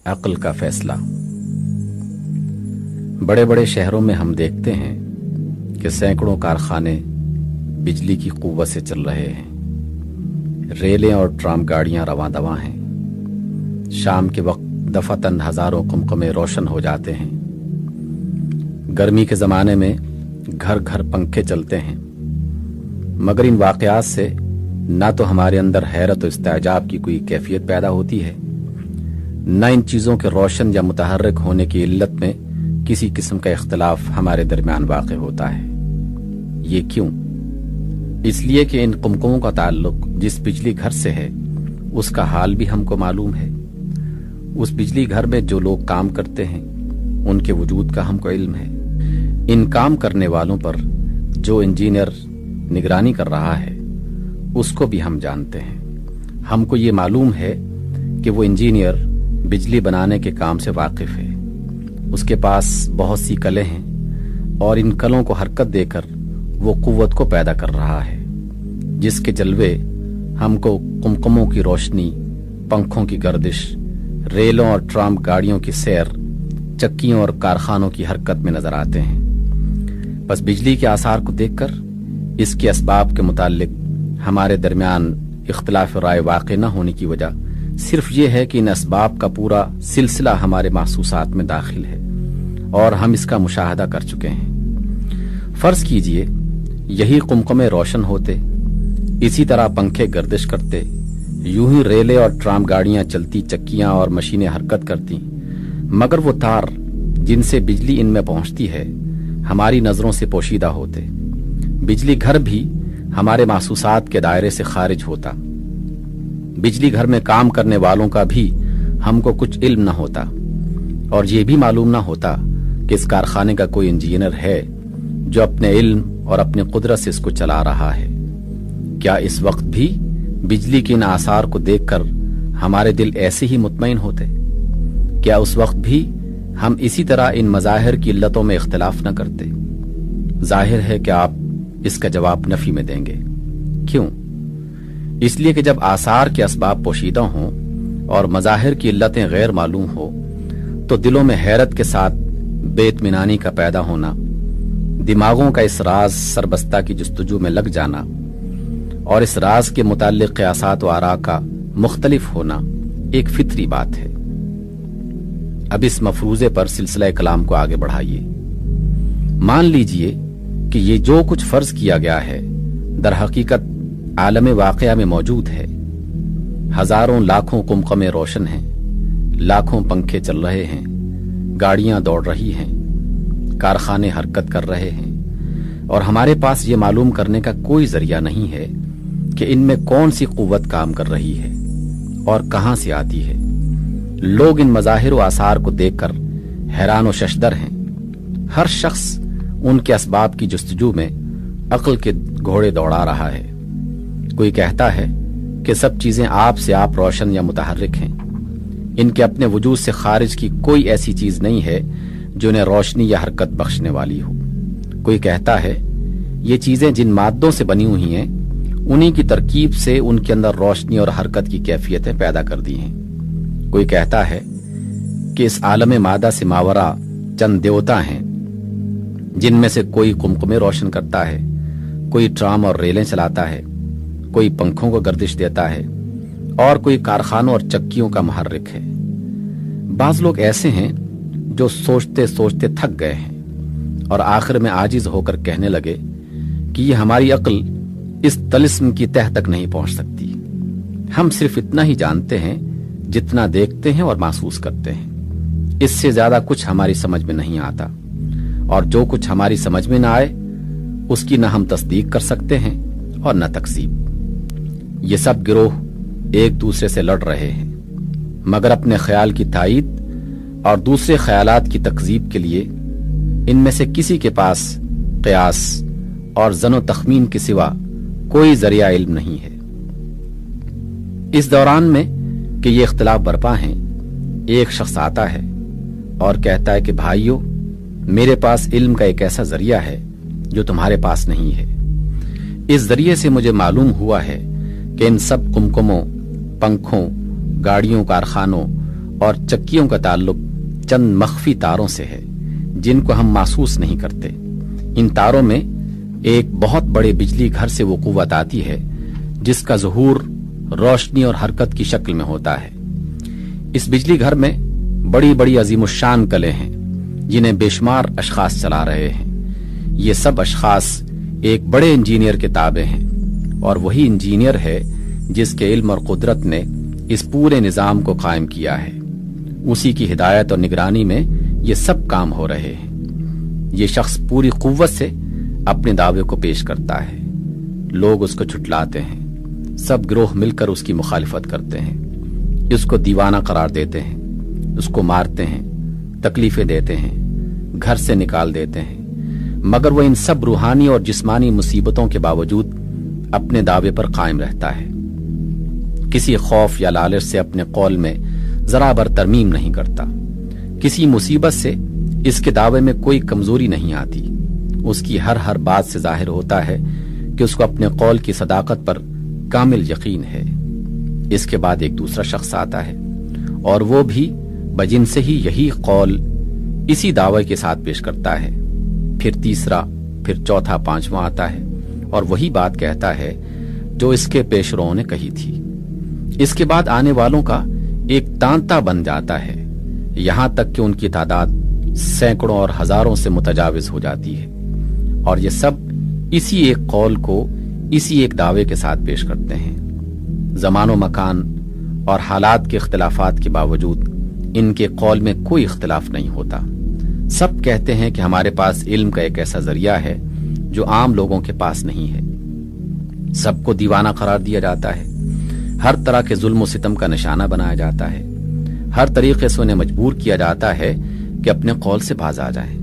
عقل کا فیصلہ۔ بڑے بڑے شہروں میں ہم دیکھتے ہیں کہ سینکڑوں کارخانے بجلی کی قوت سے چل رہے ہیں، ریلیں اور ٹرام گاڑیاں رواں دواں ہیں، شام کے وقت دفعتاً ہزاروں قمقمے روشن ہو جاتے ہیں، گرمی کے زمانے میں گھر گھر پنکھے چلتے ہیں، مگر ان واقعات سے نہ تو ہمارے اندر حیرت و استعجاب کی کوئی کیفیت پیدا ہوتی ہے، نہ ان چیزوں کے روشن یا متحرک ہونے کی علت میں کسی قسم کا اختلاف ہمارے درمیان واقع ہوتا ہے۔ یہ کیوں؟ اس لیے کہ ان قمقموں کا تعلق جس بجلی گھر سے ہے اس کا حال بھی ہم کو معلوم ہے، اس بجلی گھر میں جو لوگ کام کرتے ہیں ان کے وجود کا ہم کو علم ہے، ان کام کرنے والوں پر جو انجینئر نگرانی کر رہا ہے اس کو بھی ہم جانتے ہیں۔ ہم کو یہ معلوم ہے کہ وہ انجینئر بجلی بنانے کے کام سے واقف ہے، اس کے پاس بہت سی کلیں ہیں اور ان کلوں کو حرکت دے کر وہ قوت کو پیدا کر رہا ہے، جس کے جلوے ہم کو قمقموں کی روشنی، پنکھوں کی گردش، ریلوں اور ٹرام گاڑیوں کی سیر، چکیوں اور کارخانوں کی حرکت میں نظر آتے ہیں۔ بس بجلی کے آثار کو دیکھ کر اس کے اسباب کے متعلق ہمارے درمیان اختلاف رائے واقع نہ ہونے کی وجہ صرف یہ ہے کہ ان اسباب کا پورا سلسلہ ہمارے محسوسات میں داخل ہے اور ہم اس کا مشاہدہ کر چکے ہیں۔ فرض کیجئے یہی قمقمے روشن ہوتے، اسی طرح پنکھے گردش کرتے، یوں ہی ریلیں اور ٹرام گاڑیاں چلتی، چکیاں اور مشینیں حرکت کرتی، مگر وہ تار جن سے بجلی ان میں پہنچتی ہے ہماری نظروں سے پوشیدہ ہوتے، بجلی گھر بھی ہمارے محسوسات کے دائرے سے خارج ہوتا، بجلی گھر میں کام کرنے والوں کا بھی ہم کو کچھ علم نہ ہوتا، اور یہ بھی معلوم نہ ہوتا کہ اس کارخانے کا کوئی انجینئر ہے جو اپنے علم اور اپنے قدرت سے اس کو چلا رہا ہے۔ کیا اس وقت بھی بجلی کے ان آثار کو دیکھ کر ہمارے دل ایسے ہی مطمئن ہوتے؟ کیا اس وقت بھی ہم اسی طرح ان مظاہر کی علتوں میں اختلاف نہ کرتے؟ ظاہر ہے کہ آپ اس کا جواب نفی میں دیں گے۔ کیوں؟ اس لیے کہ جب آثار کے اسباب پوشیدہ ہوں اور مظاہر کی علتیں غیر معلوم ہو تو دلوں میں حیرت کے ساتھ بے اطمینانی کا پیدا ہونا، دماغوں کا اس راز سربستہ کی جستجو میں لگ جانا اور اس راز کے متعلق قیاسات و آراء کا مختلف ہونا ایک فطری بات ہے۔ اب اس مفروضے پر سلسلہ کلام کو آگے بڑھائیے۔ مان لیجئے کہ یہ جو کچھ فرض کیا گیا ہے در حقیقت عالم واقعہ میں موجود ہے، ہزاروں لاکھوں قمقمے روشن ہیں، لاکھوں پنکھے چل رہے ہیں، گاڑیاں دوڑ رہی ہیں، کارخانے حرکت کر رہے ہیں، اور ہمارے پاس یہ معلوم کرنے کا کوئی ذریعہ نہیں ہے کہ ان میں کون سی قوت کام کر رہی ہے اور کہاں سے آتی ہے۔ لوگ ان مظاہر و آثار کو دیکھ کر حیران و ششدر ہیں، ہر شخص ان کے اسباب کی جستجو میں عقل کے گھوڑے دوڑا رہا ہے۔ کوئی کہتا ہے کہ سب چیزیں آپ سے آپ روشن یا متحرک ہیں، ان کے اپنے وجود سے خارج کی کوئی ایسی چیز نہیں ہے جو انہیں روشنی یا حرکت بخشنے والی ہو۔ کوئی کہتا ہے یہ چیزیں جن مادوں سے بنی ہوئی ہیں انہی کی ترکیب سے ان کے اندر روشنی اور حرکت کی کیفیتیں پیدا کر دی ہیں۔ کوئی کہتا ہے کہ اس عالم مادہ سے ماورا چند دیوتا ہیں جن میں سے کوئی قمقمے روشن کرتا ہے، کوئی ٹرام اور ریلیں چلاتا ہے، کوئی پنکھوں کو گردش دیتا ہے اور کوئی کارخانوں اور چکیوں کا محرک ہے۔ بعض لوگ ایسے ہیں جو سوچتے سوچتے تھک گئے ہیں اور آخر میں عاجز ہو کر کہنے لگے کہ یہ ہماری عقل اس طلسم کی تہ تک نہیں پہنچ سکتی، ہم صرف اتنا ہی جانتے ہیں جتنا دیکھتے ہیں اور محسوس کرتے ہیں، اس سے زیادہ کچھ ہماری سمجھ میں نہیں آتا، اور جو کچھ ہماری سمجھ میں نہ آئے اس کی نہ ہم تصدیق کر سکتے ہیں اور نہ تکذیب۔ یہ سب گروہ ایک دوسرے سے لڑ رہے ہیں، مگر اپنے خیال کی تائید اور دوسرے خیالات کی تکذیب کے لیے ان میں سے کسی کے پاس قیاس اور ظن و تخمین کے سوا کوئی ذریعہ علم نہیں ہے۔ اس دوران میں کہ یہ اختلاف برپا ہیں، ایک شخص آتا ہے اور کہتا ہے کہ بھائیو، میرے پاس علم کا ایک ایسا ذریعہ ہے جو تمہارے پاس نہیں ہے۔ اس ذریعے سے مجھے معلوم ہوا ہے کہ ان سب قمقموں، پنکھوں، گاڑیوں، کارخانوں اور چکیوں کا تعلق چند مخفی تاروں سے ہے جن کو ہم محسوس نہیں کرتے۔ ان تاروں میں ایک بہت بڑے بجلی گھر سے وہ قوت آتی ہے جس کا ظہور روشنی اور حرکت کی شکل میں ہوتا ہے۔ اس بجلی گھر میں بڑی بڑی عظیم الشان کلیں ہیں جنہیں بے شمار اشخاص چلا رہے ہیں۔ یہ سب اشخاص ایک بڑے انجینئر کے تابع ہیں، اور وہی انجینئر ہے جس کے علم اور قدرت نے اس پورے نظام کو قائم کیا ہے۔ اسی کی ہدایت اور نگرانی میں یہ سب کام ہو رہے ہیں۔ یہ شخص پوری قوت سے اپنے دعوے کو پیش کرتا ہے، لوگ اس کو جھٹلاتے ہیں، سب گروہ مل کر اس کی مخالفت کرتے ہیں، اس کو دیوانہ قرار دیتے ہیں، اس کو مارتے ہیں، تکلیفیں دیتے ہیں، گھر سے نکال دیتے ہیں، مگر وہ ان سب روحانی اور جسمانی مصیبتوں کے باوجود اپنے دعوے پر قائم رہتا ہے۔ کسی خوف یا لالچ سے اپنے قول میں ذرا بر ترمیم نہیں کرتا، کسی مصیبت سے اس کے دعوے میں کوئی کمزوری نہیں آتی۔ اس کی ہر بات سے ظاہر ہوتا ہے کہ اس کو اپنے قول کی صداقت پر کامل یقین ہے۔ اس کے بعد ایک دوسرا شخص آتا ہے اور وہ بھی بجن سے ہی یہی قول اسی دعوے کے ساتھ پیش کرتا ہے، پھر تیسرا، پھر چوتھا، پانچواں آتا ہے اور وہی بات کہتا ہے جو اس کے پیشروؤں نے کہی تھی۔ اس کے بعد آنے والوں کا ایک تانتا بن جاتا ہے، یہاں تک کہ ان کی تعداد سینکڑوں اور ہزاروں سے متجاوز ہو جاتی ہے، اور یہ سب اسی ایک قول کو اسی ایک دعوے کے ساتھ پیش کرتے ہیں۔ زمان و مکان اور حالات کے اختلافات کے باوجود ان کے قول میں کوئی اختلاف نہیں ہوتا۔ سب کہتے ہیں کہ ہمارے پاس علم کا ایک ایسا ذریعہ ہے جو عام لوگوں کے پاس نہیں ہے۔ سب کو دیوانہ قرار دیا جاتا ہے، ہر طرح کے ظلم و ستم کا نشانہ بنایا جاتا ہے، ہر طریقے سے انہیں مجبور کیا جاتا ہے کہ اپنے قول سے باز آ جائیں،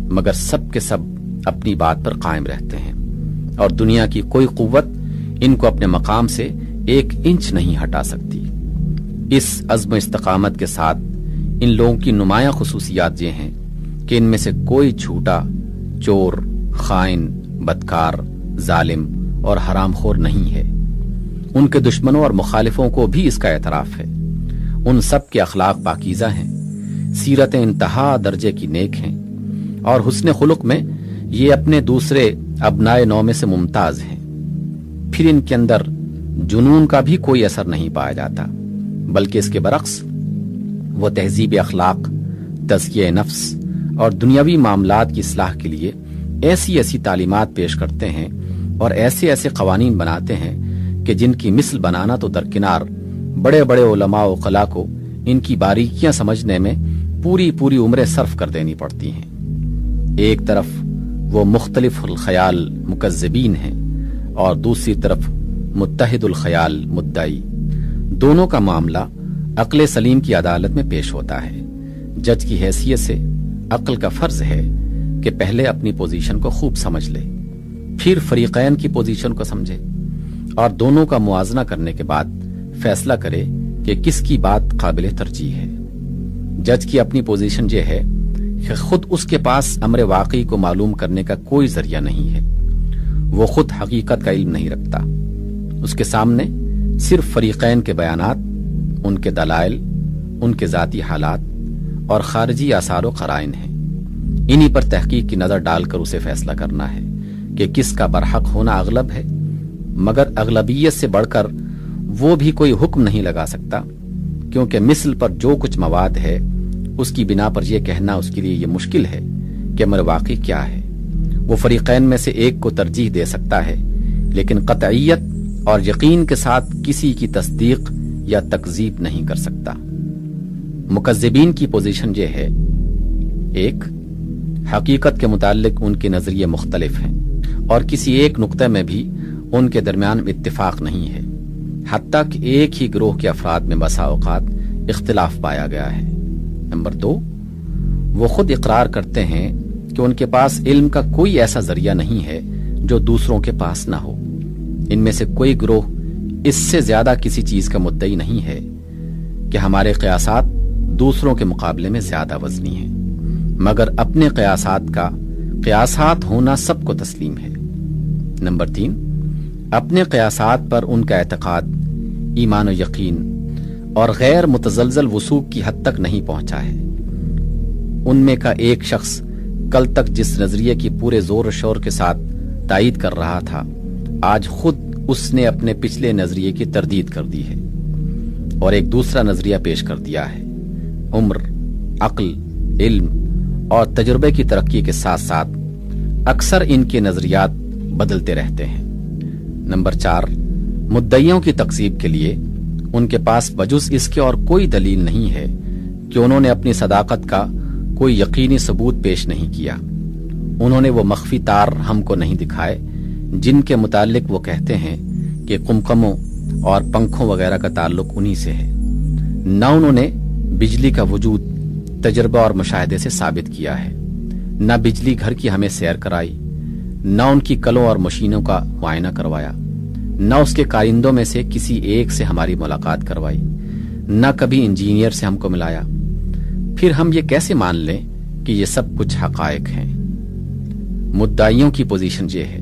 مگر سب کے سب اپنی بات پر قائم رہتے ہیں، اور دنیا کی کوئی قوت ان کو اپنے مقام سے 1 انچ نہیں ہٹا سکتی۔ اس عزم و استقامت کے ساتھ ان لوگوں کی نمایاں خصوصیات یہ ہیں کہ ان میں سے کوئی جھوٹا، چور، خائن، بدکار، ظالم اور حرام خور نہیں ہے۔ ان کے دشمنوں اور مخالفوں کو بھی اس کا اعتراف ہے۔ ان سب کے اخلاق پاکیزہ ہیں، سیرتیں انتہا درجے کی نیک ہیں، اور حسن خلق میں یہ اپنے دوسرے ابنائے نو میں سے ممتاز ہیں۔ پھر ان کے اندر جنون کا بھی کوئی اثر نہیں پایا جاتا، بلکہ اس کے برعکس وہ تہذیب اخلاق، تزکیہ نفس اور دنیاوی معاملات کی اصلاح کے لیے ایسی تعلیمات پیش کرتے ہیں اور ایسے قوانین بناتے ہیں کہ جن کی مثل بنانا تو درکنار، بڑے بڑے علماء و عقلاء کو ان کی باریکیاں سمجھنے میں پوری عمریں صرف کر دینی پڑتی ہیں۔ ایک طرف وہ مختلف الخیال مکذبین ہیں اور دوسری طرف متحد الخیال مدعی۔ دونوں کا معاملہ عقل سلیم کی عدالت میں پیش ہوتا ہے۔ جج کی حیثیت سے عقل کا فرض ہے کہ پہلے اپنی پوزیشن کو خوب سمجھ لے، پھر فریقین کی پوزیشن کو سمجھے، اور دونوں کا موازنہ کرنے کے بعد فیصلہ کرے کہ کس کی بات قابل ترجیح ہے۔ جج کی اپنی پوزیشن یہ ہے کہ خود اس کے پاس امر واقعی کو معلوم کرنے کا کوئی ذریعہ نہیں ہے، وہ خود حقیقت کا علم نہیں رکھتا، اس کے سامنے صرف فریقین کے بیانات، ان کے دلائل، ان کے ذاتی حالات اور خارجی آثار و قرائن ہیں۔ انہی پر تحقیق کی نظر ڈال کر اسے فیصلہ کرنا ہے کہ کس کا برحق ہونا اغلب ہے، مگر اغلبیت سے بڑھ کر وہ بھی کوئی حکم نہیں لگا سکتا، کیونکہ مثل پر جو کچھ مواد ہے اس کی بنا پر یہ کہنا اس کے لیے یہ مشکل ہے کہ امر واقعی کیا ہے۔ وہ فریقین میں سے ایک کو ترجیح دے سکتا ہے، لیکن قطعیت اور یقین کے ساتھ کسی کی تصدیق یا تکذیب نہیں کر سکتا۔ مکذبین کی پوزیشن یہ ہے: 1، حقیقت کے متعلق ان کے نظریے مختلف ہیں اور کسی ایک نقطے میں بھی ان کے درمیان اتفاق نہیں ہے، حتیٰ کہ ایک ہی گروہ کے افراد میں بسا اوقات اختلاف پایا گیا ہے۔ نمبر 2، وہ خود اقرار کرتے ہیں کہ ان کے پاس علم کا کوئی ایسا ذریعہ نہیں ہے جو دوسروں کے پاس نہ ہو۔ ان میں سے کوئی گروہ اس سے زیادہ کسی چیز کا مدعی نہیں ہے کہ ہمارے قیاسات دوسروں کے مقابلے میں زیادہ وزنی ہیں، مگر اپنے قیاسات ہونا سب کو تسلیم ہے۔ نمبر 3، اپنے قیاسات پر ان کا اعتقاد، ایمان و یقین اور غیر متزلزل وثوق کی حد تک نہیں پہنچا ہے۔ ان میں کا ایک شخص کل تک جس نظریے کی پورے زور و شور کے ساتھ تائید کر رہا تھا، آج خود اس نے اپنے پچھلے نظریے کی تردید کر دی ہے اور ایک دوسرا نظریہ پیش کر دیا ہے۔ عمر، عقل، علم اور تجربے کی ترقی کے ساتھ ساتھ اکثر ان کے نظریات بدلتے رہتے ہیں۔ نمبر 4، مدعیوں کی تکذیب کے لیے ان کے پاس بجز اس کے اور کوئی دلیل نہیں ہے کہ انہوں نے اپنی صداقت کا کوئی یقینی ثبوت پیش نہیں کیا۔ انہوں نے وہ مخفی تار ہم کو نہیں دکھائے جن کے متعلق وہ کہتے ہیں کہ قمقموں اور پنکھوں وغیرہ کا تعلق انہی سے ہے۔ نہ انہوں نے بجلی کا وجود تجربہ اور مشاہدے سے ثابت کیا ہے، نہ بجلی گھر کی ہمیں سیر کرائی، نہ ان کی کلوں اور مشینوں کا معائنہ کروایا، نہ اس کے کارندوں میں سے کسی ایک سے ہماری ملاقات کروائی، نہ کبھی انجینئر سے ہم کو ملایا۔ پھر ہم یہ کیسے مان لیں کہ یہ سب کچھ حقائق ہیں؟ مدعیوں کی پوزیشن یہ ہے۔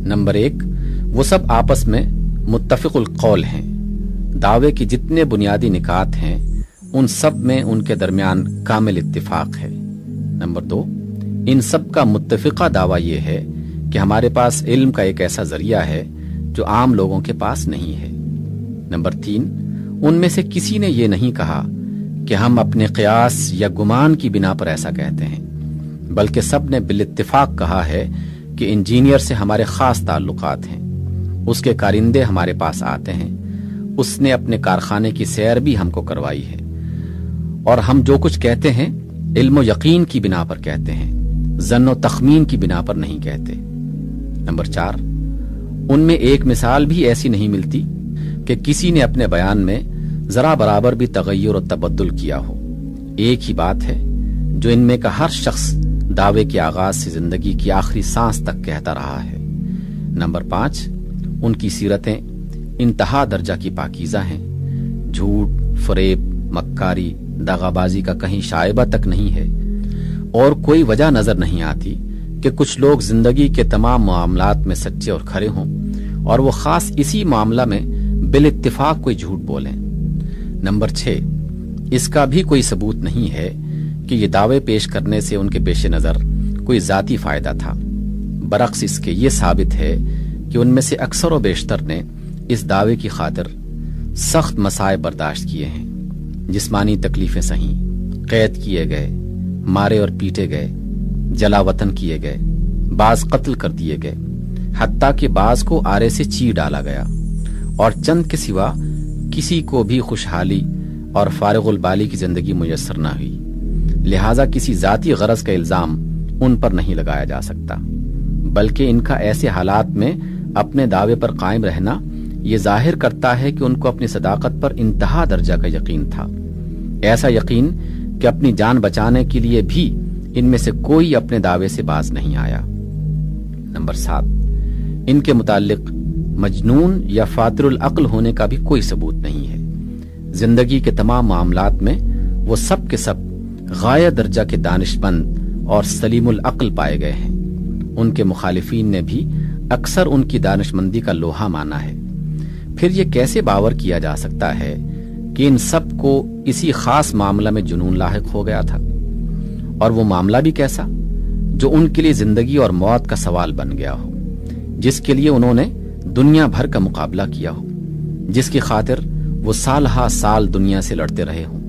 نمبر 1، وہ سب آپس میں متفق القول ہیں۔ دعوے کی جتنے بنیادی نکات ہیں ان سب میں ان کے درمیان کامل اتفاق ہے۔ نمبر 2، ان سب کا متفقہ دعویٰ یہ ہے کہ ہمارے پاس علم کا ایک ایسا ذریعہ ہے جو عام لوگوں کے پاس نہیں ہے۔ نمبر 3، ان میں سے کسی نے یہ نہیں کہا کہ ہم اپنے قیاس یا گمان کی بنا پر ایسا کہتے ہیں، بلکہ سب نے بالاتفاق کہا ہے کہ انجینئر سے ہمارے خاص تعلقات ہیں، اس کے کارندے ہمارے پاس آتے ہیں، اس نے اپنے کارخانے کی سیر بھی ہم کو کروائی ہے، اور ہم جو کچھ کہتے ہیں علم و یقین کی بنا پر کہتے ہیں، ظن و تخمین کی بنا پر نہیں کہتے۔ نمبر 4، ان میں ایک مثال بھی ایسی نہیں ملتی کہ کسی نے اپنے بیان میں ذرا برابر بھی تغیر و تبدل کیا ہو۔ ایک ہی بات ہے جو ان میں کا ہر شخص دعوے کے آغاز سے زندگی کی آخری سانس تک کہتا رہا ہے۔ نمبر 5، ان کی سیرتیں انتہا درجہ کی پاکیزہ ہیں، جھوٹ، فریب، مکاری، دغا بازی کا کہیں شائبہ تک نہیں ہے، اور کوئی وجہ نظر نہیں آتی کہ کچھ لوگ زندگی کے تمام معاملات میں سچے اور کھرے ہوں اور وہ خاص اسی معاملہ میں بالاتفاق کوئی جھوٹ بولیں۔ نمبر 6، اس کا بھی کوئی ثبوت نہیں ہے کہ یہ دعوے پیش کرنے سے ان کے پیش نظر کوئی ذاتی فائدہ تھا، برعکس اس کے یہ ثابت ہے کہ ان میں سے اکثر و بیشتر نے اس دعوے کی خاطر سخت مصائب برداشت کیے ہیں، جسمانی تکلیفیں سہیں، قید کیے گئے، مارے اور پیٹے گئے، جلا وطن کیے گئے، بعض قتل کر دیے گئے، حتیٰ کہ بعض کو آرے سے چیر ڈالا گیا، اور چند کے سوا کسی کو بھی خوشحالی اور فارغ البالی کی زندگی میسر نہ ہوئی۔ لہٰذا کسی ذاتی غرض کا الزام ان پر نہیں لگایا جا سکتا، بلکہ ان کا ایسے حالات میں اپنے دعوے پر قائم رہنا یہ ظاہر کرتا ہے کہ ان کو اپنی صداقت پر انتہا درجہ کا یقین تھا، ایسا یقین کہ اپنی جان بچانے کے لیے بھی ان میں سے کوئی اپنے دعوے سے باز نہیں آیا۔ نمبر 7، ان کے متعلق مجنون یا فاتر العقل ہونے کا بھی کوئی ثبوت نہیں ہے۔ زندگی کے تمام معاملات میں وہ سب کے سب غایہ درجہ کے دانشمند اور سلیم العقل پائے گئے ہیں۔ ان کے مخالفین نے بھی اکثر ان کی دانشمندی کا لوہا مانا ہے۔ پھر یہ کیسے باور کیا جا سکتا ہے کہ ان سب کو اسی خاص معاملہ میں جنون لاحق ہو گیا تھا، اور وہ معاملہ بھی کیسا جو ان کے لیے زندگی اور موت کا سوال بن گیا ہو، جس کے لیے انہوں نے دنیا بھر کا مقابلہ کیا ہو، جس کی خاطر وہ سال ہا سال دنیا سے لڑتے رہے ہوں،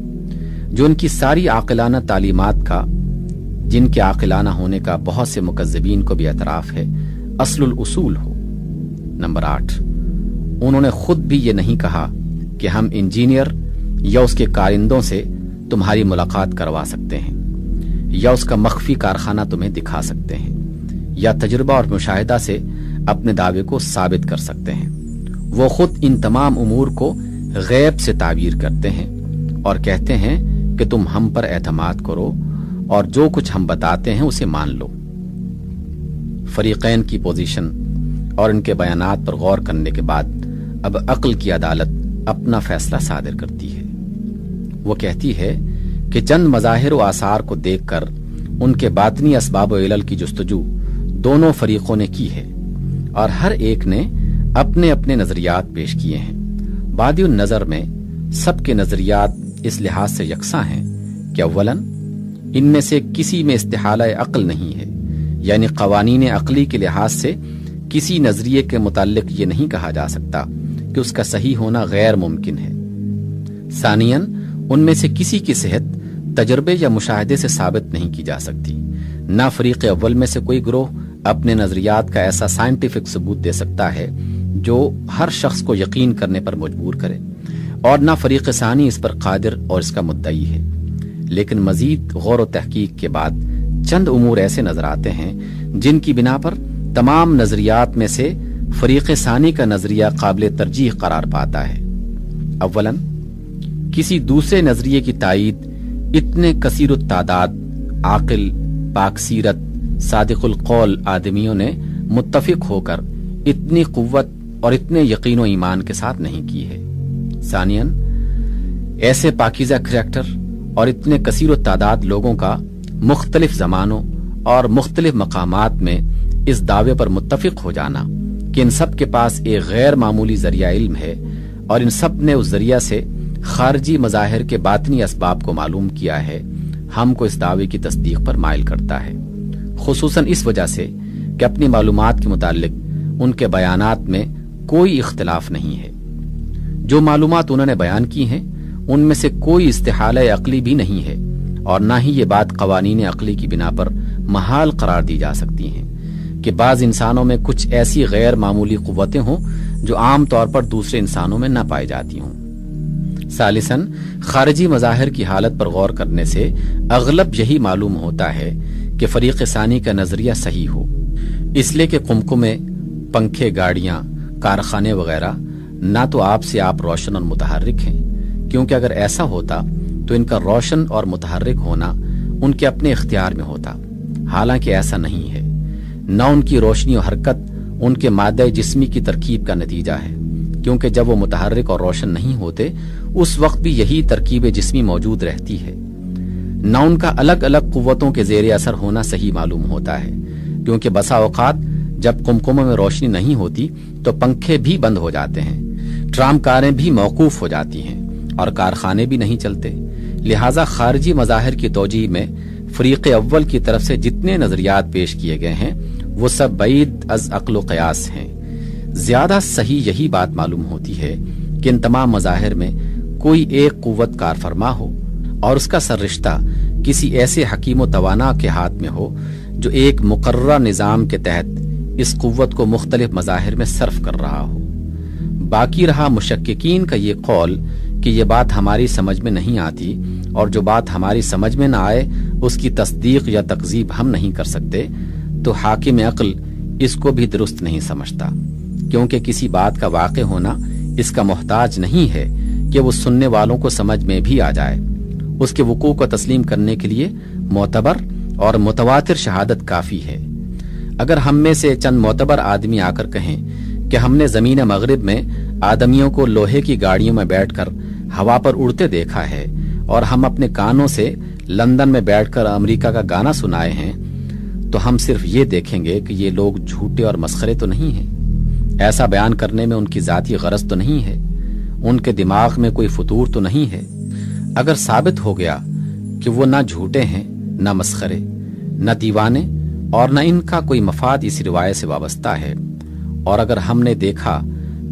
جو ان کی ساری عاقلانہ تعلیمات کا، جن کے عاقلانہ ہونے کا بہت سے مکذبین کو بھی اعتراف ہے، اصل الاصول ہو۔ نمبر 8، انہوں نے خود بھی یہ نہیں کہا کہ ہم انجینئر یا اس کے کارندوں سے تمہاری ملاقات کروا سکتے ہیں، یا اس کا مخفی کارخانہ تمہیں دکھا سکتے ہیں، یا تجربہ اور مشاہدہ سے اپنے دعوے کو ثابت کر سکتے ہیں۔ وہ خود ان تمام امور کو غیب سے تعبیر کرتے ہیں اور کہتے ہیں کہ تم ہم پر اعتماد کرو اور جو کچھ ہم بتاتے ہیں اسے مان لو۔ فریقین کی پوزیشن اور ان کے بیانات پر غور کرنے کے بعد اب عقل کی عدالت اپنا فیصلہ صادر کرتی ہے۔ وہ کہتی ہے کہ چند مظاہر و آثار کو دیکھ کر ان کے باطنی اسباب و علل کی جستجو دونوں فریقوں نے کی ہے، اور ہر ایک نے اپنے اپنے نظریات پیش کیے ہیں۔ بادی النظر میں سب کے نظریات اس لحاظ سے یکساں ہیں کہ اولاً ان میں سے کسی میں استحالہ عقل نہیں ہے، یعنی قوانین عقلی کے لحاظ سے کسی نظریے کے متعلق یہ نہیں کہا جا سکتا کہ اس کا صحیح ہونا غیر ممکن ہے۔ ثانیاً ان میں سے کسی کی صحت تجربے یا مشاہدے سے ثابت نہیں کی جا سکتی۔ نہ فریق اول میں سے کوئی گروہ اپنے نظریات کا ایسا سائنٹیفک ثبوت دے سکتا ہے جو ہر شخص کو یقین کرنے پر مجبور کرے، اور نہ فریق ثانی اس پر قادر اور اس کا مدعی ہے۔ لیکن مزید غور و تحقیق کے بعد چند امور ایسے نظر آتے ہیں جن کی بنا پر تمام نظریات میں سے فریق ثانی کا نظریہ قابل ترجیح قرار پاتا ہے۔ اولاً کسی دوسرے نظریے کی تائید اتنے کثیر التعداد، عاقل، پاک سیرت، صادق القول آدمیوں نے متفق ہو کر اتنی قوت اور اتنے یقین و ایمان کے ساتھ نہیں کی ہے۔ ثانیاً ایسے پاکیزہ کریکٹر اور اتنے کثیر التعداد لوگوں کا مختلف زمانوں اور مختلف مقامات میں اس دعوے پر متفق ہو جانا کہ ان سب کے پاس ایک غیر معمولی ذریعہ علم ہے اور ان سب نے اس ذریعہ سے خارجی مظاہر کے باطنی اسباب کو معلوم کیا ہے، ہم کو اس دعوے کی تصدیق پر مائل کرتا ہے، خصوصاً اس وجہ سے کہ اپنی معلومات کے متعلق ان کے بیانات میں کوئی اختلاف نہیں ہے۔ جو معلومات انہوں نے بیان کی ہیں ان میں سے کوئی استحالہ عقلی بھی نہیں ہے، اور نہ ہی یہ بات قوانین عقلی کی بنا پر محال قرار دی جا سکتی ہیں کہ بعض انسانوں میں کچھ ایسی غیر معمولی قوتیں ہوں جو عام طور پر دوسرے انسانوں میں نہ پائی جاتی ہوں۔ ثالثاً خارجی مظاہر کی حالت پر غور کرنے سے اغلب یہی معلوم ہوتا ہے کہ فریق ثانی کا نظریہ صحیح ہو، اس لیے کہ قمقمے، پنکھے، گاڑیاں، کارخانے وغیرہ نہ تو آپ سے آپ روشن اور متحرک ہیں، کیونکہ اگر ایسا ہوتا تو ان کا روشن اور متحرک ہونا ان کے اپنے اختیار میں ہوتا، حالانکہ ایسا نہیں ہے۔ نہ ان کی روشنی و حرکت ان کے مادہ جسمی کی ترکیب کا نتیجہ ہے، کیونکہ جب وہ متحرک اور روشن نہیں ہوتے اس وقت بھی یہی ترکیب جسمی موجود رہتی ہے۔ نہ ان کا الگ الگ قوتوں کے زیر اثر ہونا صحیح معلوم ہوتا ہے، کیونکہ بسا اوقات جب قمقموں میں روشنی نہیں ہوتی تو پنکھے بھی بند ہو جاتے ہیں، ٹرام کاریں بھی موقوف ہو جاتی ہیں اور کارخانے بھی نہیں چلتے۔ لہٰذا خارجی مظاہر کی توجیہ میں فریق اول کی طرف سے جتنے نظریات پیش کیے گئے ہیں وہ سب بعید از عقل و قیاس ہیں۔ زیادہ صحیح یہی بات معلوم ہوتی ہے کہ ان تمام مظاہر میں کوئی ایک قوت کار فرما ہو اور اس کا سر رشتہ کسی ایسے حکیم و توانا کے ہاتھ میں ہو جو ایک مقررہ نظام کے تحت اس قوت کو مختلف مظاہر میں صرف کر رہا ہو۔ باقی رہا مشککین کا یہ قول کہ یہ بات ہماری سمجھ میں نہیں آتی، اور جو بات ہماری سمجھ میں نہ آئے اس کی تصدیق یا تکذیب ہم نہیں کر سکتے، تو حاکم عقل اس کو بھی درست نہیں سمجھتا، کیونکہ کسی بات کا واقع ہونا اس کا محتاج نہیں ہے کہ وہ سننے والوں کو سمجھ میں بھی آ جائے۔ اس کے وقوع کو تسلیم کرنے کے لیے معتبر اور متواتر شہادت کافی ہے۔ اگر ہم میں سے چند معتبر آدمی آ کر کہیں کہ ہم نے زمین مغرب میں آدمیوں کو لوہے کی گاڑیوں میں بیٹھ کر ہوا پر اڑتے دیکھا ہے، اور ہم اپنے کانوں سے لندن میں بیٹھ کر امریکہ کا گانا سنائے ہیں، تو ہم صرف یہ دیکھیں گے کہ یہ لوگ جھوٹے اور مسخرے تو نہیں ہیں۔ ایسا بیان کرنے میں ان کی ذاتی غرض تو نہیں ہے، ان کے دماغ میں کوئی فطور تو نہیں ہے۔ اگر ثابت ہو گیا کہ وہ نہ جھوٹے ہیں، نہ مسخرے، نہ دیوانے، اور نہ ان کا کوئی مفاد اس روایت سے وابستہ ہے، اور اگر ہم نے دیکھا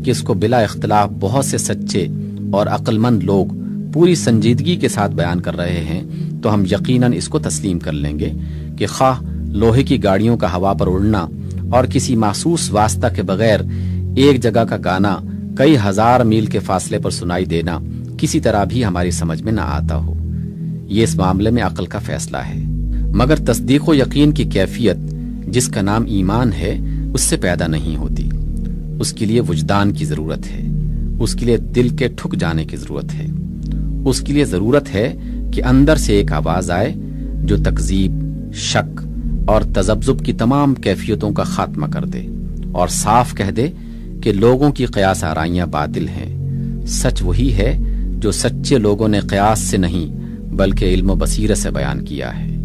کہ اس کو بلا اختلاف بہت سے سچے اور عقل مند لوگ پوری سنجیدگی کے ساتھ بیان کر رہے ہیں، تو ہم یقیناً اس کو تسلیم کر لیں گے کہ خواہ لوہے کی گاڑیوں کا ہوا پر اڑنا اور کسی محسوس واسطہ کے بغیر ایک جگہ کا گانا کئی ہزار میل کے فاصلے پر سنائی دینا کسی طرح بھی ہماری سمجھ میں نہ آتا ہو، یہ اس معاملے میں عقل کا فیصلہ ہے۔ مگر تصدیق و یقین کی کیفیت جس کا نام ایمان ہے اس سے پیدا نہیں ہوتی، اس کے لیے وجدان کی ضرورت ہے، اس کے لیے دل کے ٹھک جانے کی ضرورت ہے، اس کے لیے ضرورت ہے کہ اندر سے ایک آواز آئے جو تکذیب، شک اور تذبذب کی تمام کیفیتوں کا خاتمہ کر دے اور صاف کہہ دے کہ لوگوں کی قیاس آرائیاں باطل ہیں، سچ وہی ہے جو سچے لوگوں نے قیاس سے نہیں بلکہ علم و بصیرت سے بیان کیا ہے۔